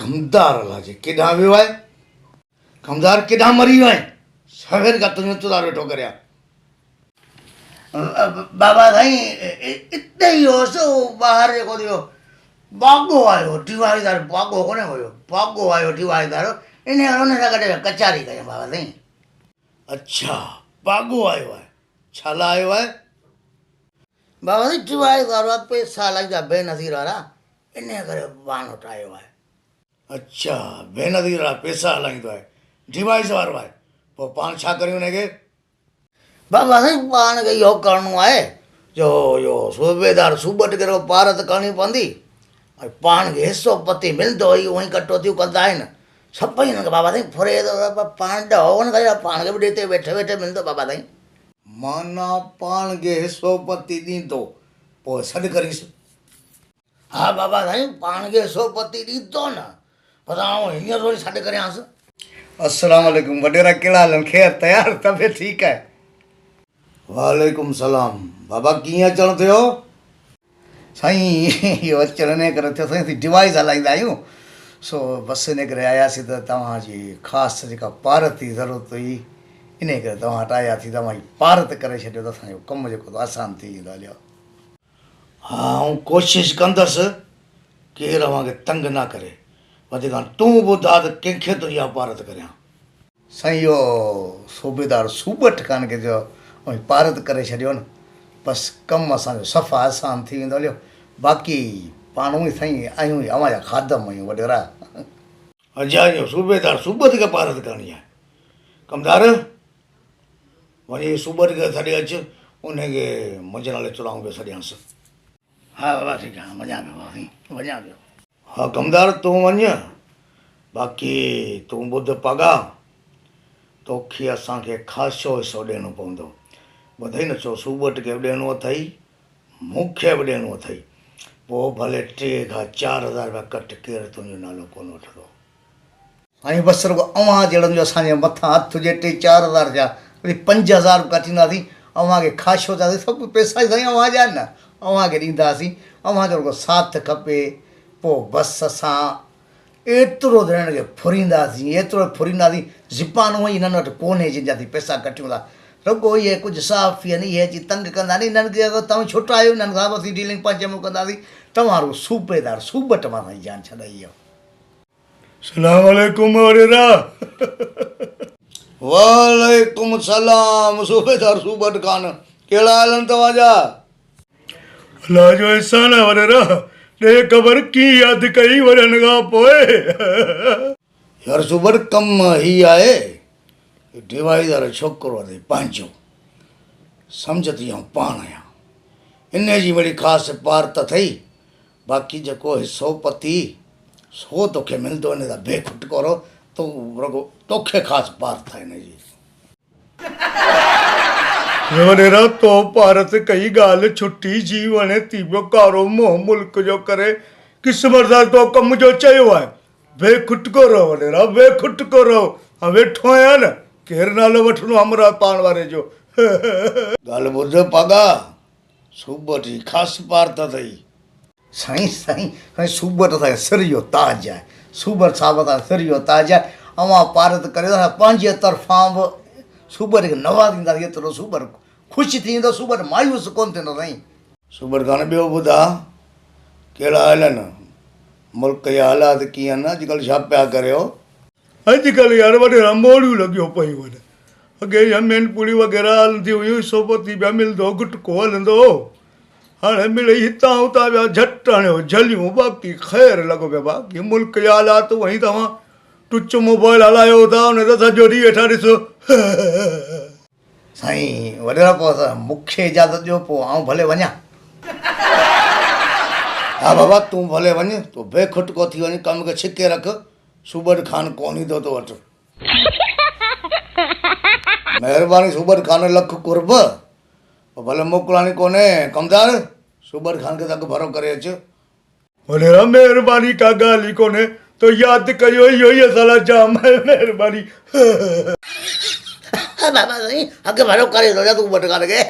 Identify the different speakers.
Speaker 1: कमदार लाजे केॾां वियो आहे कमदार केॾां मरी वियो आहे सवेर खां तुंहिंजो इंतज़ारु वेठो करियां बाबा साईं इते ई होसि ॿाहिरि जेको थियो बागो आयो दीवारीदार बागो कोन्हे हुयो बागो आयो दीवारीदार इन हुन सां गॾु कचारी कयूं बाबा साईं अच्छा बागो आयो आहे छा लाइ आयो आहे बाबा साईं दीवारीदार आहे पैसा लॻंदा बेनज़ीर वारा इन करे पाण वटि आयो आहे अच्छा बेनज़ीर वारा पैसा हलाईंदो आहे डिवाइस वारो आहे पोइ पाण छा करियूं हुनखे बाबा साईं पाण खे इहो करिणो आहे जो इहो सूबेदार सूबत खे पारत करणी पवंदी ऐं पाण खे हिसो पती मिलंदो ई उहो ई कटौतियूं कंदा आहिनि सभई हिनखे बाबा साईं फुरे पाण ॾहो न करे पाण खे बि हिते वेठे वेठे मिलंदो बाबा साईं माना पाण खे हिसो पती ॾींदो पोइ सॾु करीसि हा बाबा साईं पाण खे हिसो पती ॾींदो न पर आउं हींअर थोरी सॾु करियांसि अस्सलाम वालेकुम वॾेरा कहिड़ा हालनि ख़ैर तयारु तबियत ठीकु आहे वालेकुम सलाम बाबा कीअं अचणु थियो साईं इहो अचण इन करे थियो साईं डिवाइस हलाईंदा आहियूं सो बसि इन करे आयासीं त तव्हांजी ख़ासि जेका पारत जी ज़रूरत हुई इन करे तव्हां वटि आयासीं तव्हां जी पारत करे छॾियो त असांजो कमु जेको आसानु थी वेंदो हलियो हा ऐं कोशिशि कंदसि केरु अव्हांखे तंग न करे वधीक तूं ॿुधा त कंहिंखे तुंहिंजी पारत करियां साईं इहो सूबेदार सूबत कान खे जो ऐं पारत करे छॾियो न बसि कमु असांजो सफ़ा आसानु थी वेंदो हलियो बाक़ी पाण ई साईं आहियूं ई अव्हांजा खादम आहियूं वॾेरा अजा इहो सूबेदार सूबत खे पारत करणी आहे कमदार वञी सूबत खे छॾे अचु उनखे मुंहिंजे नाले चुनाव पियो छॾियांसि हा बाबा ठीकु आहे वञा पियो बाबा साईं वञा पियो हा कमदार तूं वञ बाक़ी तूं ॿुध पगा तोखे असांखे ख़ासो हिसो ॾियणो पवंदो ॿुधई न छो सूबत खे बि ॾियणो अथई मूंखे बि ॾियणो अथई पोइ भले 3 खां 4,000 रुपया कट केरु तुंहिंजो नालो कोन वठंदो साईं बसि रुॻो अव्हां जहिड़नि जो असांजे मथां हथु हुजे 3-4,000 जा वरी 5,000 कटींदासीं अव्हांखे ख़ासो ॾींदासीं सभु पैसा साईं अव्हांजा न अव्हांखे ॾींदासीं अव्हांजो रुॻो साथ खपे पोइ बसि असां एतिरो ॾियण खे फुरींदासीं एतिरो फुरींदासीं ज़िपान हूअं ई हिननि वटि कोन्हे जंहिंजासीं पैसा कटियूं था रुॻो इहे कुझु साफ़ आहिनि इहे अची तंग कंदा नी हिननि खे अगरि तव्हां छुटा आहियो हिननि खां बसि डीलिंग पंहिंजे कंदासीं तव्हां रुॻो सूबेदार सूबत मां साईं जान छॾाई आहे सलाम वालेकुम वॾेरा वालेकुम सलाम सूबेदार सूबत खान कहिड़ा हाल आहिनि तव्हांजा अलाह जो अहसान आहे वॾेरा ॾे ख़बर कीअं यादि कई वञण खां पोइ यार सूबत कमु हीउ आहे डिवाइज़र छोकिरो अथई पंहिंजो सम्झ थी आऊं पाण आहियां इन जी वरी ख़ासि पारत अथई बाक़ी जेको हिसो पती सो तोखे मिलंदो इन सां बेखुट करो तूं रुॻो तोखे ख़ासि पारत आहे हिन जी वॾेरा तो पारत कई ॻाल्हि छुटी जी वणे थी पियो कारो मोह मुल्क जो करे क़िस्मत सां तो कम जो चयो आहे बेखुटको रहो वॾेरा बेखुटको रहो वेठो आहियां न केरु नालो वठिणो हमरा पाण वारे जो ॻाल्हि ॿुध पगा सूबत जी ख़ासि पारत अथई साईं साईं साईं सूबत असांजे सिर जो ताज आहे सूबत साहिब सां सिर जो ताज आहे अव्हां पारत करे पंहिंजे तरफ़ां बि सूबत खे नवाज़ींदासीं एतिरो सूबत ख़ुशि थींदो सूबत मायूस कोन थींदो साईं सूबत खान ॿियो ॿुधा कहिड़ा हाल आहिनि मुल्क जा हालात कीअं आहिनि अॼुकल्ह छा पिया करियो अॼुकल्ह यार वॾेरा मोड़ियूं लॻियो पयूं आहिनि अॻे जमीन पूड़ी वग़ैरह हलंदी हुयूं हिसो पती पिया मिलंदो गुटको हलंदो हाणे मिले हितां हुतां पिया झटि हणियो झलियूं बाक़ी ख़ैरु लॻो पियो बाक़ी मुल्क जा हालात वहीं तव्हां टुच मोबाइल हलायो था हुन ते सॼो ॾींहुं वेठा ॾिसो साईं वॾेरा पोइ मूंखे इजाज़त ॾियो पोइ आउं भले वञा हा बाबा तूं भले वञ तूं बेखुटको थी वञ कम खे छिके रख सूबत खान कोन ईंदो तो वटि महिरबानी सूबत खान लख कुर्ब भले मोकिलानी कोन्हे कमदार सूबत खान खे तक भरो करे अचु वॾेरा महिरबानी का ॻाल्हि ई कोन्हे तो यादि कयो इहो ई असां लाइ जाम महिरबानी बाबा साईं अॻु भरो करे थो तूं सूबत खान खे